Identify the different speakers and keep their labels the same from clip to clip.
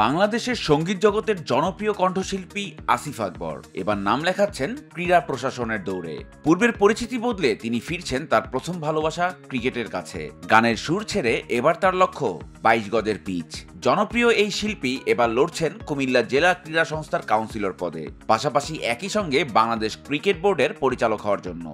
Speaker 1: বাংলাদেশের সঙ্গীত জগতের জনপ্রিয় কণ্ঠশিল্পী আসিফ আকবর এবার নাম লেখাচ্ছেন ক্রীড়া প্রশাসনের দৌড়ে। পূর্বের পরিচিতি বদলে তিনি ফিরছেন তার প্রথম ভালোবাসা ক্রিকেটের কাছে। গানের সুর ছেড়ে এবার তার লক্ষ্য 22 গজের পিচ। জনপ্রিয় এই শিল্পী এবার লড়ছেন কুমিল্লা জেলা ক্রীড়া সংস্থার কাউন্সিলর পদে, পাশাপাশি একই সঙ্গে বাংলাদেশ ক্রিকেট বোর্ডের পরিচালক হওয়ার জন্য।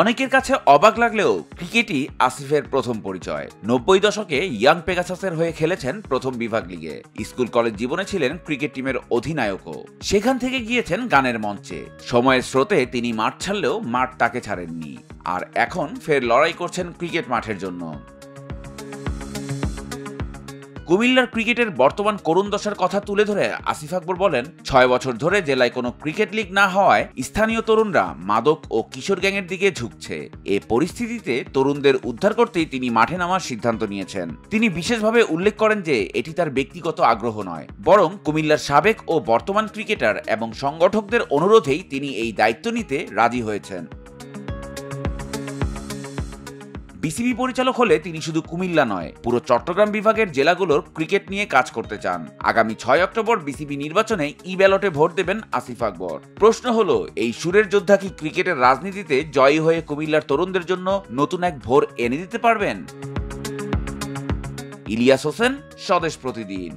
Speaker 1: অনেকের কাছে অবাক লাগলেও ক্রিকেটই আসিফের প্রথম পরিচয়। 90 দশকে ইয়াং পেগাসাসের হয়ে খেলেছেন প্রথম বিভাগ লিগে। স্কুল কলেজ জীবনে ছিলেন ক্রিকেট টিমের অধিনায়কও। সেখান থেকে গিয়েছেন গানের মঞ্চে। সময়ের স্রোতে তিনি মাঠ ছাড়লেও মাঠ তাকে ছাড়েননি। আর এখন ফের লড়াই করছেন ক্রিকেট মাঠের জন্য। কুমিল্লার ক্রিকেটের বর্তমান করুণ দশার কথা তুলে ধরে আসিফ আকবর বলেন, 6 বছর ধরে জেলায় কোনো ক্রিকেট লিগ না হওয়ায় স্থানীয় তরুণরা মাদক ও কিশোর গ্যাংয়ের দিকে ঝুঁকছে। এ পরিস্থিতিতে তরুণদের উদ্ধার করতেই তিনি মাঠে নামার সিদ্ধান্ত নিয়েছেন। তিনি বিশেষভাবে উল্লেখ করেন যে এটি তার ব্যক্তিগত আগ্রহ নয়, বরং কুমিল্লার সাবেক ও বর্তমান ক্রিকেটার এবং সংগঠকদের অনুরোধেই তিনি এই দায়িত্ব নিতে রাজি হয়েছেন। বিসিবি পরিচালক হলে তিনি শুধু কুমিল্লা নয়, পুরো চট্টগ্রাম বিভাগের জেলাগুলোর ক্রিকেট নিয়ে কাজ করতে চান। আগামী 6 অক্টোবর বিসিবি নির্বাচনে ই-ব্যালটে ভোট দেবেন আসিফ আকবর। প্রশ্ন হলো, এই সুরের যোদ্ধা কি ক্রিকেটের রাজনীতিতে জয়ী হয়ে কুমিল্লার তরুণদের জন্য নতুন এক ভোর এনে দিতে পারবেন? ইলিয়াস হোসেন, স্বদেশ প্রতিদিন।